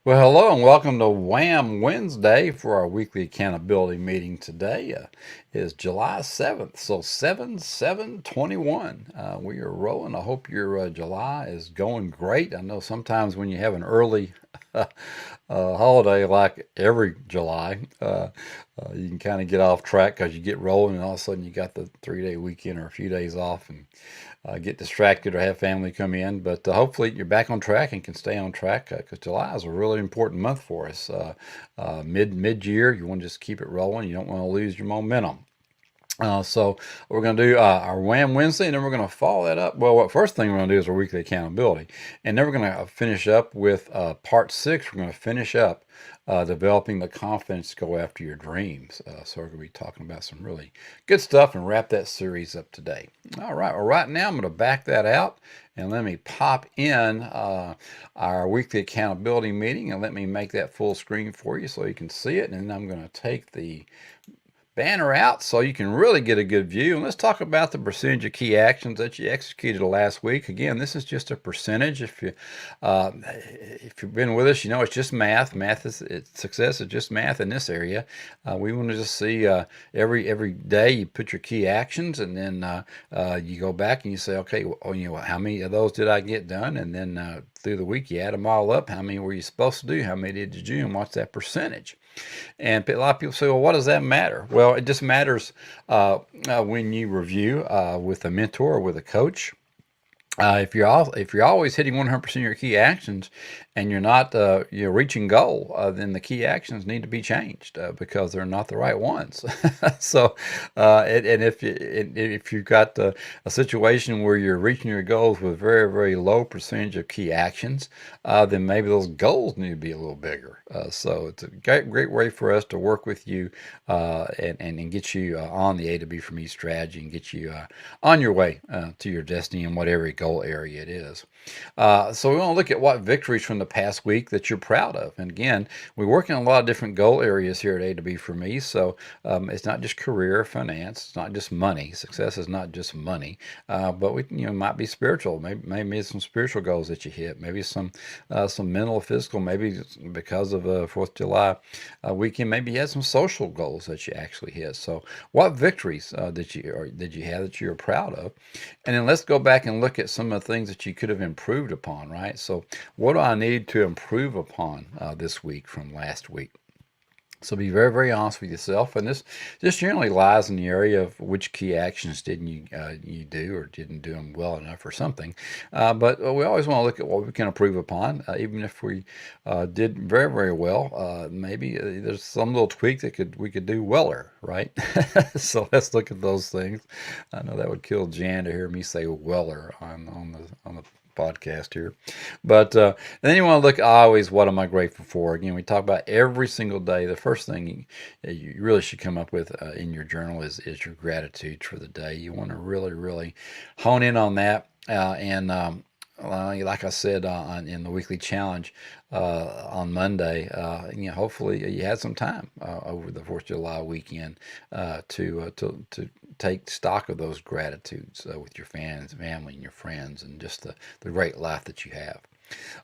Well, hello and welcome to WAM Wednesday for our weekly accountability meeting today. Is July 7th, so 7/7/21. We are rolling. I hope your July is going great. I know sometimes when you have an early holiday like every July, you can kind of get off track because you get rolling and all of a sudden you got the 3 day weekend or a few days off and get distracted or have family come in. But hopefully you're back on track and can stay on track because July is a really important month for us. Mid year, you want to just keep it rolling. You don't want to lose your momentum. So we're going to do our WAM Wednesday, and then we're going to follow that up. Well, what first thing we're going to do is our weekly accountability, and then we're going to finish up with part 6. We're going to finish up developing the confidence to go after your dreams. So we're going to be talking about some really good stuff and wrap that series up today. All right. Well, right now I'm going to back that out and let me pop in our weekly accountability meeting and let me make that full screen for you so you can see it. And then I'm going to take the banner out so you can really get a good view. And let's talk about the percentage of key actions that you executed last week. Again, this is just a percentage. If you've been with us, you know it's just math. Success is just math in this area. We want to just see every day you put your key actions, and then you go back and you say, okay, well, how many of those did I get done? And then through the week you add them all up. How many were you supposed to do? How many did you do? And what's that percentage? And a lot of people say, well, what does that matter? Well, it just matters when you review with a mentor or with a coach. If you're always hitting 100% of your key actions and you're not reaching goal, then the key actions need to be changed because they're not the right ones. So, and if you've got a situation where you're reaching your goals with very, very low percentage of key actions, then maybe those goals need to be a little bigger. So it's a great way for us to work with you and get you on the A to B from E strategy and get you on your way to your destiny in whatever goal area it is. So we want to look at what victories from the past week that you're proud of. And again, we work in a lot of different goal areas here at A to B for me. So it's not just career, finance. It's not just money. Success is not just money. But we might be spiritual. Maybe some spiritual goals that you hit. Maybe some mental, physical. Maybe because of 4th of July weekend. Maybe you had some social goals that you actually hit. So what victories did you have that you're proud of? And then let's go back and look at some of the things that you could have improved upon, right? So what do I need to improve upon this week from last week? So be very, very honest with yourself, and this generally lies in the area of which key actions didn't you do or didn't do them well enough or something. But we always want to look at what we can improve upon, even if we did very, very well. Maybe there's some little tweak that we could do weller, right? So let's look at those things. I know that would kill Jan to hear me say weller on the podcast here. But then you want to look always, what am I grateful for? Again, we talk about every single day. The first thing you really should come up with in your journal is your gratitude for the day. You want to really, really hone in on that. Like I said in the weekly challenge on Monday, hopefully you had some time over the 4th of July weekend to take stock of those gratitudes with your family, and your friends, and just the great life that you have.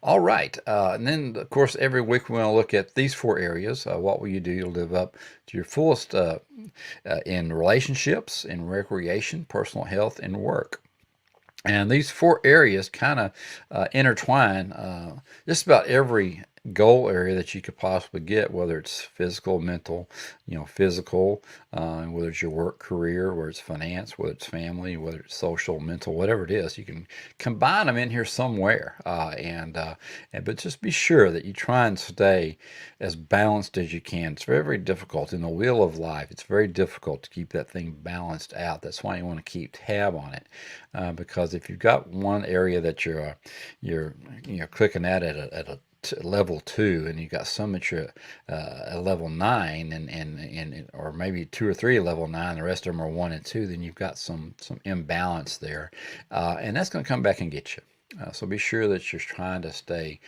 All right. And then, of course, every week we want to look at these 4 areas. What will you do to live up to your fullest in relationships, in recreation, personal health, and work? And these 4 areas kind of intertwine just about every goal area that you could possibly get, whether it's physical, mental, physical, whether it's your work career, whether it's finance, whether it's family, whether it's social, mental, whatever it is, you can combine them in here somewhere. But just be sure that you try and stay as balanced as you can. It's very, very difficult in the wheel of life. It's very difficult to keep that thing balanced out. That's why you want to keep tab on it, because if you've got one area that you're clicking at a level 2, and you got some at your level 9, and or maybe 2 or 3 at level 9, the rest of them are 1 and 2, then you've got some imbalance there, and that's going to come back and get you. So be sure that you're trying to stay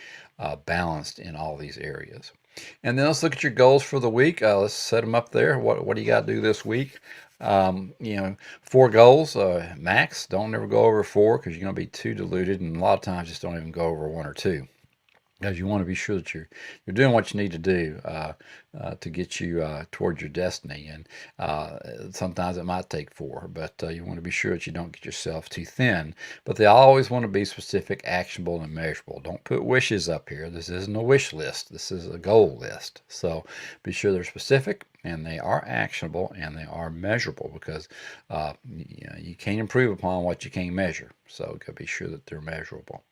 balanced in all these areas. And then let's look at your goals for the week. Let's set them up there. What do you got to do this week? 4 goals max. Don't ever go over 4 because you're going to be too diluted, and a lot of times just don't even go over 1 or 2. because you want to be sure that you're doing what you need to do to get you towards your destiny. And sometimes it might take 4, but you want to be sure that you don't get yourself too thin. But they always want to be specific, actionable, and measurable. Don't put wishes up here. This isn't a wish list. This is a goal list. So be sure they're specific and they are actionable and they are measurable, because you can't improve upon what you can't measure. So be sure that they're measurable.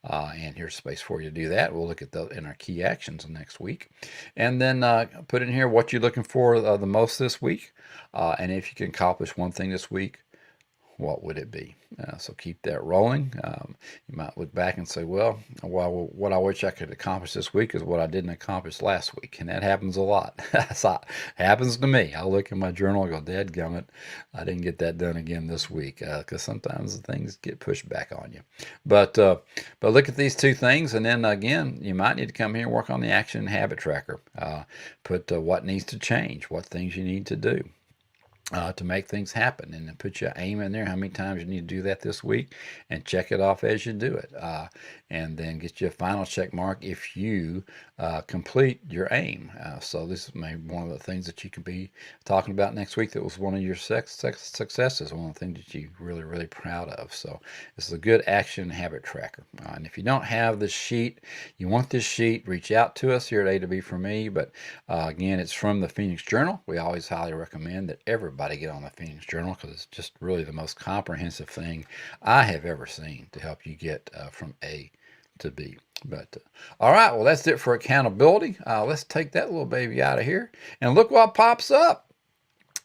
And here's space for you to do that. We'll look at those in our key actions next week. And then put in here what you're looking for the most this week. And if you can accomplish one thing this week, what would it be? So keep that rolling. You might look back and say, well, what I wish I could accomplish this week is what I didn't accomplish last week. And that happens a lot. That happens to me. I'll look in my journal and go, dadgummit, I didn't get that done again this week, because sometimes things get pushed back on you. But look at these 2 things, and then again, you might need to come here and work on the action and habit tracker. Put what needs to change, what things you need to do to make things happen, and then put your aim in there, how many times you need to do that this week, and check it off as you do it, and then get you a final check mark if you complete your aim. So this is maybe one of the things that you can be talking about next week that was one of your successes, one of the things that you're really, really proud of. So this is a good action habit tracker. And if you don't have this sheet, you want this sheet, reach out to us here at A to B for me. But again, it's from the Phoenix Journal. We always highly recommend that everybody get on the Phoenix Journal, because it's just really the most comprehensive thing I have ever seen to help you get from A to be. But all right, well, that's it for accountability. Let's take that little baby out of here, and look what pops up.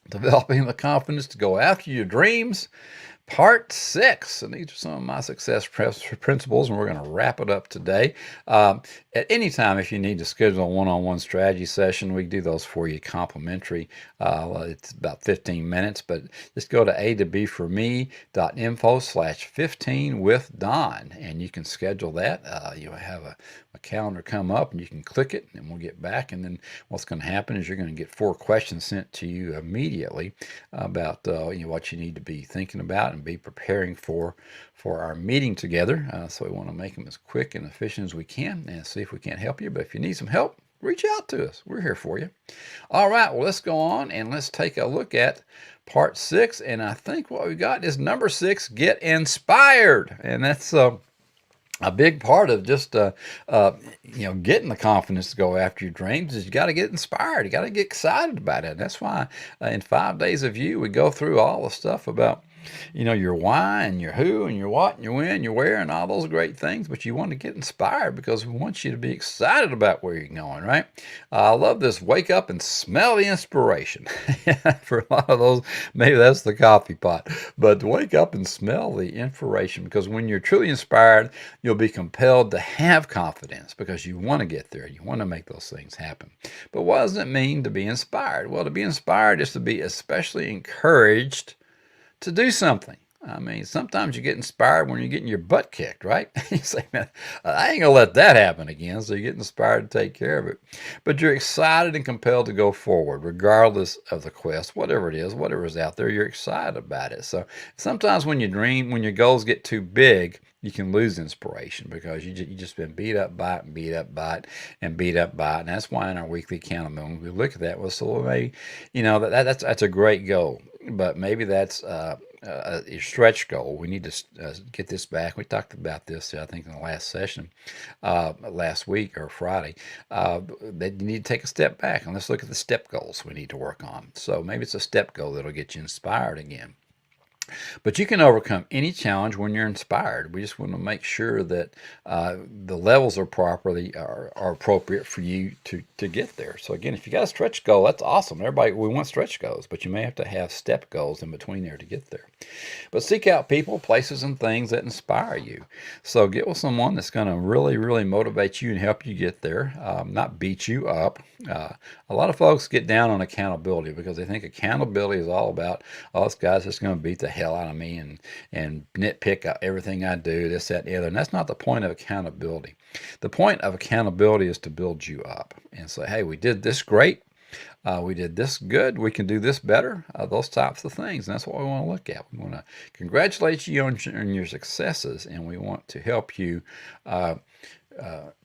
Developing the confidence to go after your dreams, part 6. And these are some of my success principles, and we're going to wrap it up today. At any time, if you need to schedule a one-on-one strategy session, we do those for you complimentary. It's about 15 minutes, but just go to a2b4me.info/15with-Don, and you can schedule that. You'll have a calendar come up, and you can click it, and we'll get back. And then what's going to happen is you're going to get 4 questions sent to you immediately about what you need to be thinking about and be preparing for our meeting together. So we want to make them as quick and efficient as we can, and see if we can't help you. But if you need some help, reach out to us. We're here for you. All right, well, let's go on and let's take a look at part 6. And I think what we got is number 6, get inspired. And that's a big part of just getting the confidence to go after your dreams is you got to get inspired. You got to get excited about it. And that's why in 5 Days of You, we go through all the stuff about your why and your who and your what and your when and your where and all those great things. But you want to get inspired because we want you to be excited about where you're going, right? I love this. Wake up and smell the inspiration. For a lot of those, maybe that's the coffee pot. But wake up and smell the inspiration, because when you're truly inspired, you'll be compelled to have confidence because you want to get there. You want to make those things happen. But what does it mean to be inspired? Well, to be inspired is to be especially encouraged to do something. I mean, sometimes you get inspired when you're getting your butt kicked, right? You say, man, I ain't going to let that happen again. So you get inspired to take care of it. But you're excited and compelled to go forward, regardless of the quest, whatever it is, whatever is out there, you're excited about it. So sometimes when when your goals get too big, you can lose inspiration because you just been beat up by it and beat up by it and beat up by it. And that's why in our weekly accountability, we look at that. Well, so maybe, that's a great goal, but maybe that's your stretch goal. We need to get this back. We talked about this, I think, in the last session, last week or Friday, that you need to take a step back and let's look at the step goals we need to work on. So maybe it's a step goal that'll get you inspired again. But you can overcome any challenge when you're inspired. We just want to make sure that the levels are appropriate for you to get there. So again, if you got a stretch goal, that's awesome. Everybody, we want stretch goals, but you may have to have step goals in between there to get there. But seek out people, places, and things that inspire you. So get with someone that's going to really, really motivate you and help you get there, not beat you up. A lot of folks get down on accountability because they think accountability is all about, oh, this guy's just going to beat the hell out of me and nitpick everything I do, this, that, and the other. And that's not the point of accountability. The point of accountability is to build you up and say, hey, we did this great. We did this good. We can do this better. Those types of things. And that's what we want to look at. We want to congratulate you on your successes, and we want to help you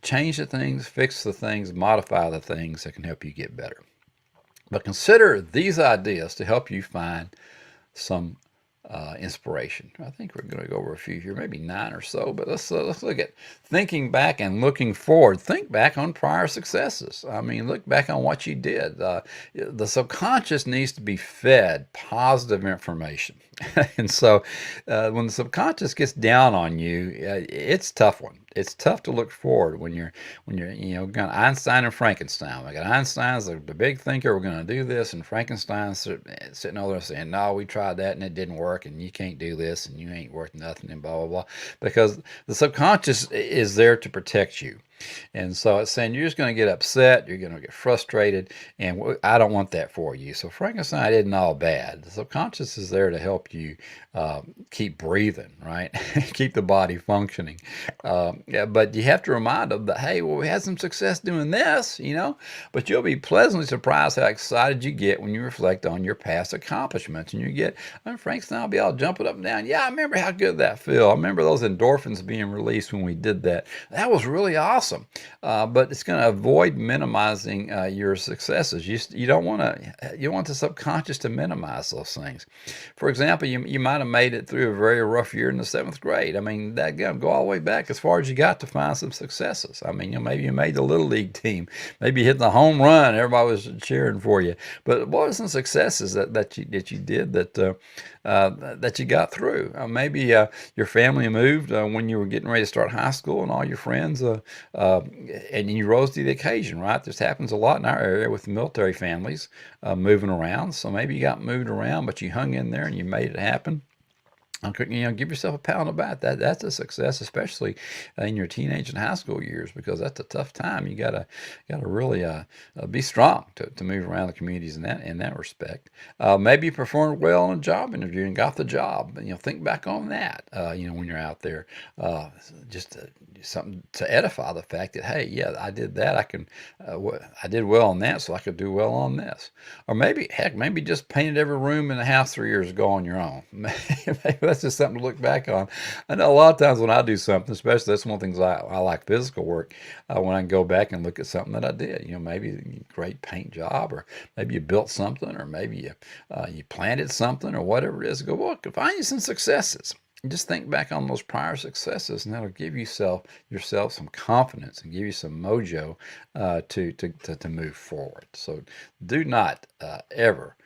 Change the things, fix the things, modify the things that can help you get better. But consider these ideas to help you find some inspiration. I think we're going to go over a few here, maybe 9 or so. But let's look at thinking back and looking forward. Think back on prior successes. I mean, look back on what you did. The subconscious needs to be fed positive information, and so when the subconscious gets down on you, it's a tough one. It's tough to look forward when you're got Einstein and Frankenstein. We got Einstein's the big thinker. We're going to do this, and Frankenstein's sitting over there saying, "No, we tried that and it didn't work, and you can't do this, and you ain't worth nothing, and blah blah blah." Because the subconscious is there to protect you. And so it's saying you're just going to get upset, you're going to get frustrated, and I don't want that for you. So Frankenstein isn't all bad. The subconscious is there to help you keep breathing, right? Keep the body functioning. Yeah, but you have to remind them that, hey, well, we had some success doing this, but you'll be pleasantly surprised how excited you get when you reflect on your past accomplishments. And you get, Frankenstein will be all jumping up and down. Yeah, I remember how good that felt. I remember those endorphins being released when we did that. That was really awesome. But it's going to avoid minimizing your successes. You don't want the subconscious to minimize those things. For example, you might have made it through a very rough year in the 7th grade. I mean, that go all the way back as far as you got to find some successes. I mean, maybe you made the little league team, maybe you hit the home run. Everybody was cheering for you. But what are some successes that you did that you got through? Maybe your family moved when you were getting ready to start high school, and all your friends and you rose to the occasion, right? This happens a lot in our area with military families moving around. So maybe you got moved around, but you hung in there and you made it happen. Give yourself a pat on the back. That's a success, especially in your teenage and high school years, because that's a tough time. You gotta really be strong to move around the communities in that respect. Maybe you performed well in a job interview and got the job. Think back on that. When you're out there, just something to edify the fact that, hey, yeah, I did that. I did well on that, so I could do well on this. Or maybe just painted every room in the house 3 years ago on your own. Maybe that's just something to look back on. I know a lot of times when I do something, especially that's one of the things I like physical work, when I can go back and look at something that I did. Maybe a great paint job, or maybe you built something, or maybe you planted something, or whatever it is. Go, look, find you some successes. And just think back on those prior successes, and that'll give yourself some confidence and give you some mojo to move forward. So do not ever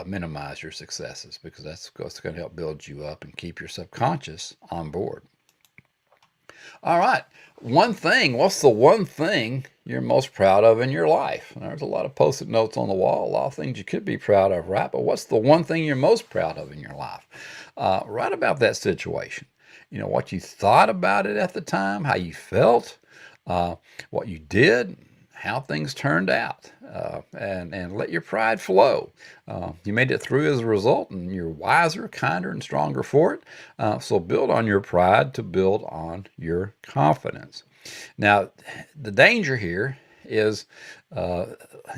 minimize your successes, because that's going to help build you up and keep your subconscious on board. All right. One thing. What's the one thing you're most proud of in your life? There's a lot of Post-it notes on the wall, a lot of things you could be proud of, right? But what's the one thing you're most proud of in your life? Write about that situation. What you thought about it at the time, how you felt, what you did, how things turned out, and let your pride flow. You made it through as a result, and you're wiser, kinder, and stronger for it. So build on your pride to build on your confidence. Now, the danger here is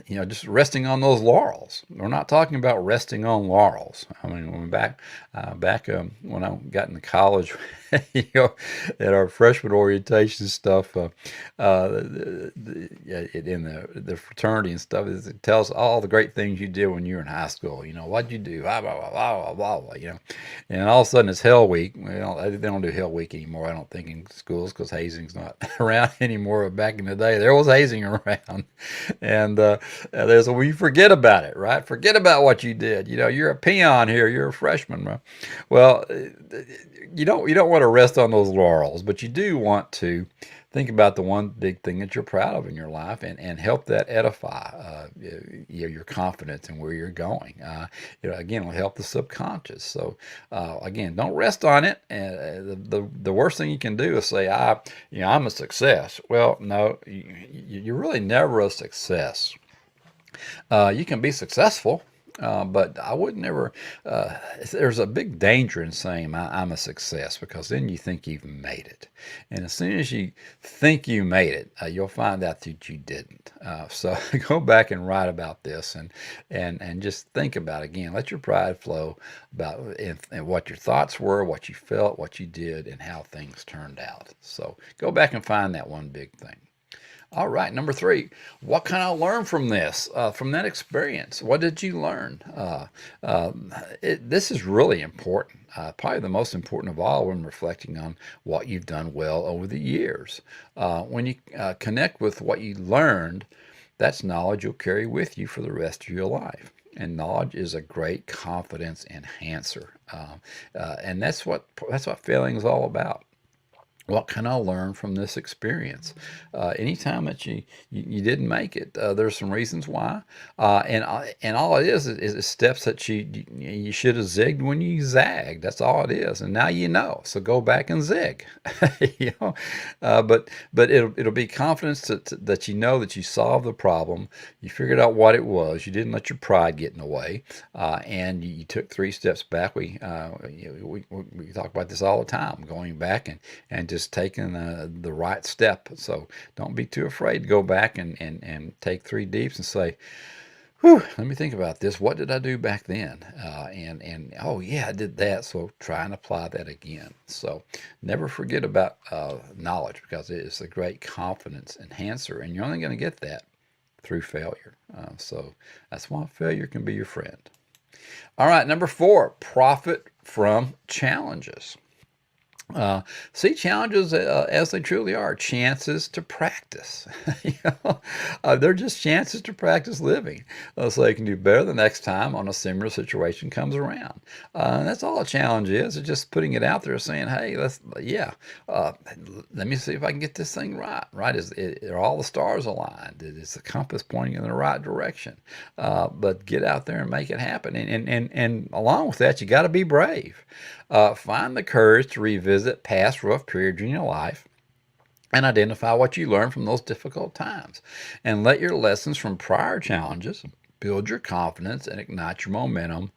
just resting on those laurels. We're not talking about resting on laurels. I mean, when when I got into college, at our freshman orientation stuff, in the fraternity and stuff, it tells all the great things you did when you were in high school. What'd you do? Blah, blah, blah, blah, blah, blah, And all of a sudden it's Hell Week. They don't do Hell Week anymore, I don't think, in schools, because hazing's not around anymore. But back in the day, there was hazing around. And we forget about it, right? Forget about what you did. You're a peon here. You're a freshman, right? Well, you don't want to rest on those laurels, but you do want to think about the one big thing that you're proud of in your life, and help that edify your confidence and where you're going. Again, it'll help the subconscious. So again, don't rest on it. The worst thing you can do is say, I'm a success. Well, no, you're really never a success. You can be successful. But I would never. There's a big danger in saying I'm a success, because then you think you've made it, and as soon as you think you made it, you'll find out that you didn't. So go back and write about this, and just think about it again. Let your pride flow about and what your thoughts were, what you felt, what you did, and how things turned out. So go back and find that one big thing. All right, number three, what can I learn from this, from that experience? What did you learn? This is really important, probably the most important of all when reflecting on what you've done well over the years. When you connect with what you learned, that's knowledge you'll carry with you for the rest of your life. And knowledge is a great confidence enhancer, and that's what failing is all about. What can I learn from this experience? Anytime that you didn't make it, there's some reasons why, and all it is steps that you should have zigged when you zagged. That's all it is, and now you know. So go back and zig, you know. But it'll be confidence that you know that you solved the problem, you figured out what it was, you didn't let your pride get in the way, and you took 3 steps back. We talk about this all the time, going back and just taking the right step. So don't be too afraid to go back and take 3 deeps and say, whew, let me think about this. What did I do back then? And oh yeah, I did that. So try and apply that again. So never forget about knowledge, because it is a great confidence enhancer, and you're only going to get that through failure. So that's why failure can be your friend. All right, number 4, profit from challenges. See challenges as they truly are, chances to practice. You know, they're just chances to practice living, so you can do better the next time on a similar situation comes around. That's all a challenge is. It's just putting it out there, saying, "Hey, let me see if I can get this thing right. Right? Are all the stars aligned? Is the compass pointing in the right direction?" But get out there and make it happen. And along with that, you got to be brave. Find the courage to revisit past rough periods in your life and identify what you learned from those difficult times. And let your lessons from prior challenges build your confidence and ignite your momentum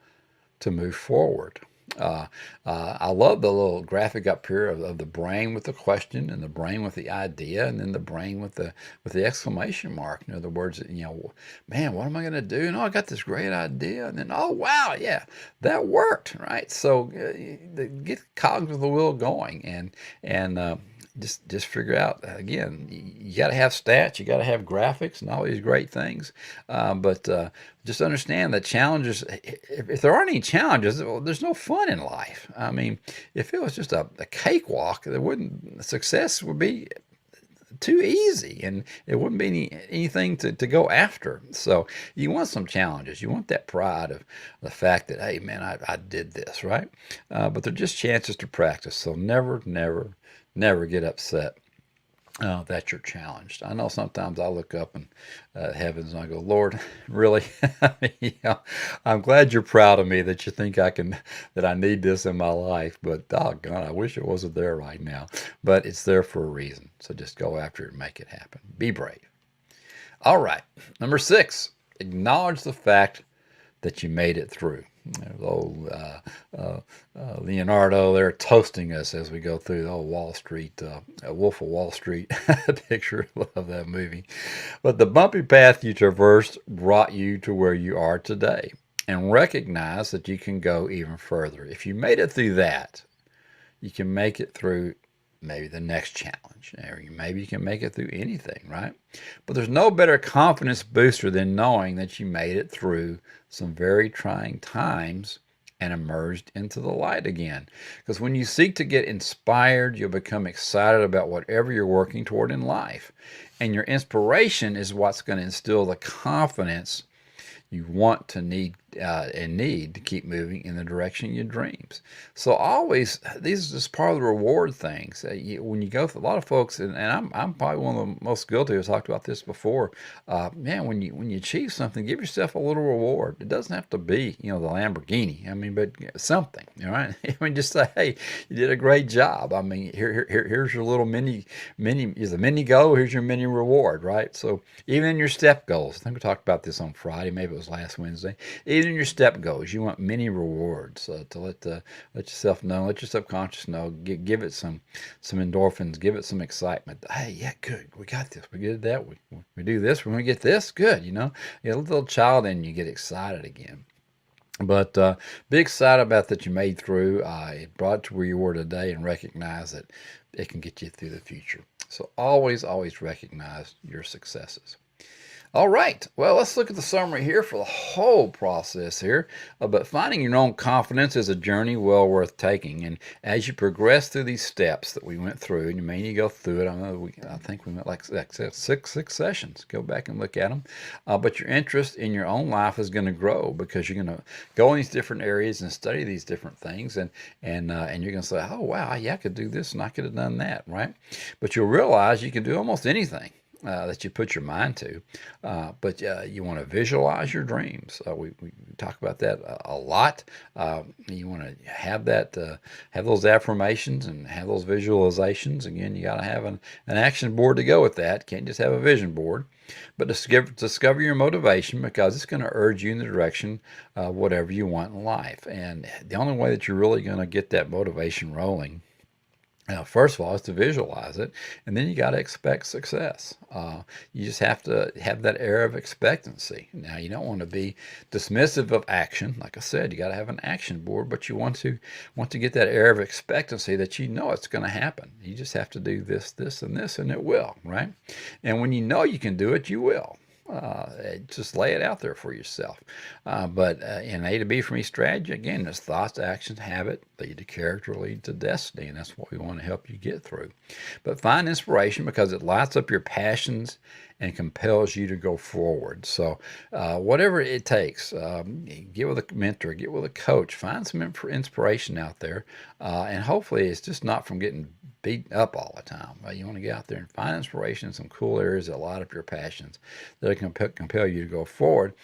to move forward. I love the little graphic up here of the brain with the question, and the brain with the idea, and then the brain with the exclamation mark. In other words, man, what am I going to do? I got this great idea, and then, oh wow, yeah, that worked, right? So get cogs of the wheel going, and just figure out, again, you got to have stats, you got to have graphics and all these great things, but just understand that challenges, if there aren't any challenges, well, there's no fun in life. I mean, if it was just a cakewalk, success would be too easy, and it wouldn't be anything to go after. So you want some challenges. You want that pride of the fact that, hey man, I did this, right? But they're just chances to practice. So never get upset that you're challenged. I know sometimes I look up in heavens and I go, Lord, really? I mean, I'm glad you're proud of me, that you think that I need this in my life, but doggone, I wish it wasn't there right now. But it's there for a reason. So just go after it and make it happen. Be brave. All right. Number 6, acknowledge the fact that you made it through. There's old Leonardo there toasting us as we go through the old Wall Street, Wolf of Wall Street picture. Love that movie. But the bumpy path you traversed brought you to where you are today. And recognize that you can go even further. If you made it through that, you can make it through maybe the next challenge, or maybe you can make it through anything, right? But there's no better confidence booster than knowing that you made it through some very trying times and emerged into the light again. Because when you seek to get inspired, you'll become excited about whatever you're working toward in life. And your inspiration is what's going to instill the confidence you want to need to keep moving in the direction of your dreams. So always, these are just part of the reward things. When you go through, a lot of folks, and I'm probably one of the most guilty. I've talked about this before. Man, when you achieve something, give yourself a little reward. It doesn't have to be, the Lamborghini. I mean, but something, all right? I mean, just say, hey, you did a great job. I mean, here's your little mini is a mini goal. Here's your mini reward, right? So even in your step goals, I think we talked about this on Friday. Maybe it was last Wednesday. Even even your step goals, you want many rewards to let yourself know, let your subconscious know, give it some endorphins, give it some excitement. Hey, yeah, good, we got this, we did that, we do this, we're gonna get this, good, you know, a little child in you get excited again. But be excited about that you made through. It brought to where you were today, and recognize that it can get you through the future. So always, always recognize your successes. All right. Well, let's look at the summary here for the whole process here. But finding your own confidence is a journey well worth taking. And as you progress through these steps that we went through, and you may need to go through it. I think we went like six sessions. Go back and look at them. But your interest in your own life is going to grow because you're going to go in these different areas and study these different things, and you're going to say, "Oh wow, yeah, I could do this and I could have done that," right? But you'll realize you can do almost anything that you put your mind to. But you want to visualize your dreams. We talk about that a lot. You want to have that, have those affirmations and have those visualizations. Again, you got to have an action board to go with that. Can't just have a vision board. But discover your motivation, because it's going to urge you in the direction of whatever you want in life. And the only way that you're really going to get that motivation rolling, first of all, is to visualize it, and then you got to expect success. You just have to have that air of expectancy. Now, you don't want to be dismissive of action. Like I said, you got to have an action board, but you want to get that air of expectancy that you know it's going to happen. You just have to do this, this, and this, and it will, right? And when you know you can do it, you will. Just lay it out there for yourself. But in A to B for me strategy, again, there's thoughts, actions, habit, lead to character, lead to destiny, and that's what we want to help you get through. But find inspiration because it lights up your passions and compels you to go forward. So whatever it takes, get with a mentor, get with a coach, find some inspiration out there, and hopefully it's just not from getting beat up all the time. You want to get out there and find inspiration in some cool areas that light up your passions, that can compel you to go forward,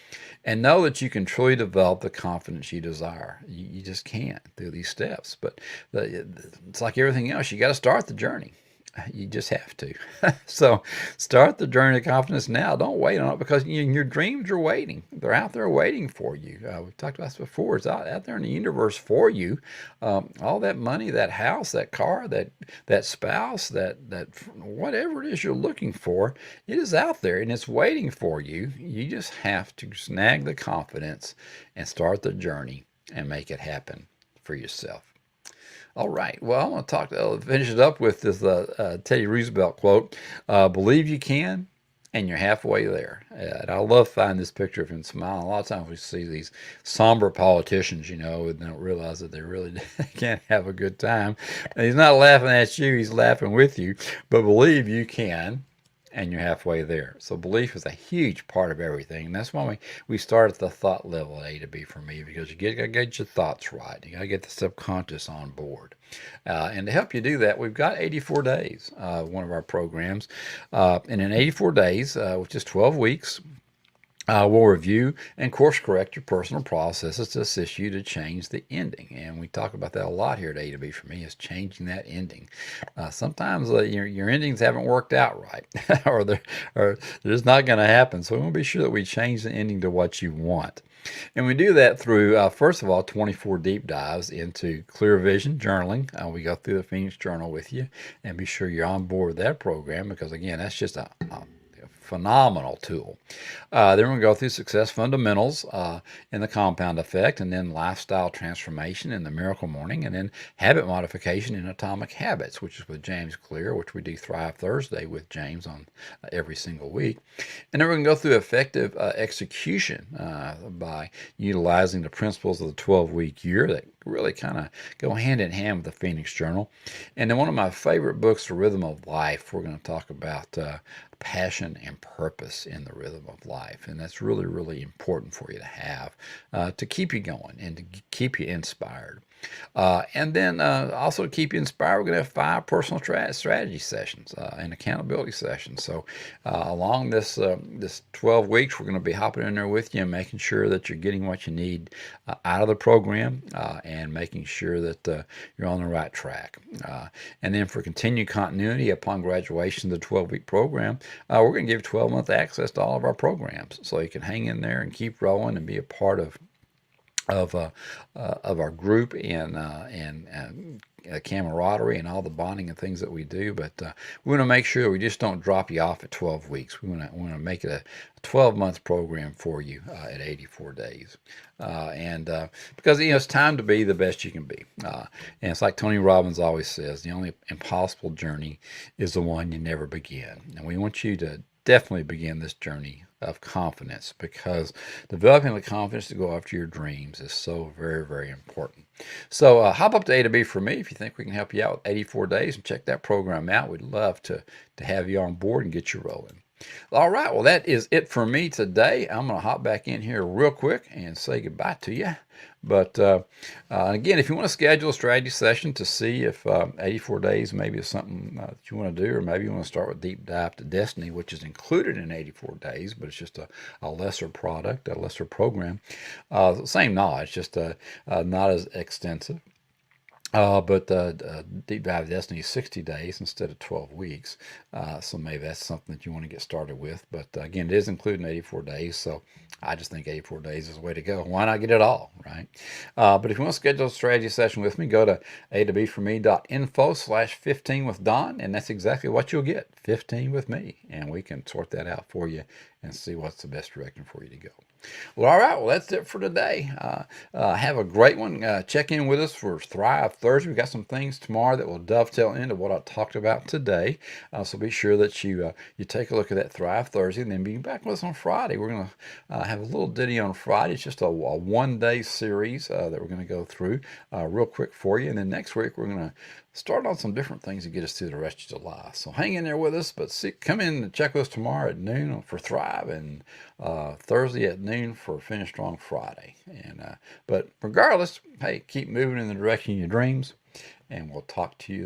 and know that you can truly develop the confidence you desire. You just can't through these steps. But it's like everything else. You got to start the journey. You just have to. So start the journey of confidence now. Don't wait on it, because your dreams are waiting. They're out there waiting for you. We've talked about this before. It's out there in the universe for you. All that money, that house, that car, that spouse, that whatever it is you're looking for, it is out there and it's waiting for you. You just have to snag the confidence and start the journey and make it happen for yourself. All right. Well, I want to finish it up with this Teddy Roosevelt quote: "Believe you can, and you're halfway there." And I love finding this picture of him smiling. A lot of times we see these somber politicians, and don't realize that they really can't have a good time. And he's not laughing at you; he's laughing with you. But believe you can, and you're halfway there. So belief is a huge part of everything. And that's why we start at the thought level at A to B for me, because you got to get your thoughts right. You got to get the subconscious on board. And to help you do that, we've got 84 days, one of our programs. And in 84 days, which is 12 weeks, we'll review and course correct your personal processes to assist you to change the ending. And we talk about that a lot here at A to B for me, is changing that ending. Sometimes your endings haven't worked out right, or they're just not going to happen. So we want to be sure that we change the ending to what you want. And we do that through, first of all, 24 deep dives into clear vision journaling. We go through the Phoenix Journal with you, and be sure you're on board with that program, because, again, that's just a phenomenal tool. Then we're going to go through success fundamentals and the compound effect, and then lifestyle transformation in the miracle morning, and then habit modification in atomic habits, which is with James Clear, which we do Thrive Thursday with James on every single week. And then we're going to go through effective execution by utilizing the principles of the 12-week year that really kind of go hand in hand with the Phoenix Journal. And then one of my favorite books, The Rhythm of Life, we're going to talk about passion and purpose in the rhythm of life. And that's really, really important for you to have to keep you going and to keep you inspired. And then also to keep you inspired, we're going to have 5 personal strategy sessions and accountability sessions. So along this 12 weeks, we're going to be hopping in there with you and making sure that you're getting what you need out of the program and making sure that you're on the right track. And then for continued continuity upon graduation of the 12-week program, we're going to give 12-month access to all of our programs, so you can hang in there and keep rolling and be a part of of our group and camaraderie and all the bonding and things that we do. But we want to make sure we just don't drop you off at 12 weeks. We want to make it a 12-month program for you at 84 days. Because it's time to be the best you can be. And it's like Tony Robbins always says, the only impossible journey is the one you never begin. And we want you to definitely begin this journey of confidence, because developing the confidence to go after your dreams is so very, very important. So hop up to A to B for me if you think we can help you out with 84 days and check that program out. We'd love to have you on board and get you rolling. All right, well, that is it for me today. I'm going to hop back in here real quick and say goodbye to you. But again, if you want to schedule a strategy session to see if 84 days maybe is something that you want to do, or maybe you want to start with Deep Dive to Destiny, which is included in 84 days, but it's just a lesser product, a lesser program. Same knowledge, just not as extensive. But Deep Dive Destiny is 60 days instead of 12 weeks. So maybe that's something that you want to get started with. But again, it is including 84 days. So I just think 84 days is the way to go. Why not get it all, right? But if you want to schedule a strategy session with me, go to a2bforme.info/15 with Don. And that's exactly what you'll get, 15 with me. And we can sort that out for you and see what's the best direction for you to go. Well, all right. Well, that's it for today. Have a great one. Check in with us for Thrive Thursday. We've got some things tomorrow that will dovetail into what I talked about today. So be sure that you take a look at that Thrive Thursday, and then be back with us on Friday. We're going to have a little ditty on Friday. It's just a one-day series that we're going to go through real quick for you. And then next week, we're going to start on some different things to get us through the rest of July. So hang in there with us, but come in and check with us tomorrow at noon for Thrive, and Thursday at noon for Finish Strong Friday. But regardless, hey, keep moving in the direction of your dreams, and we'll talk to you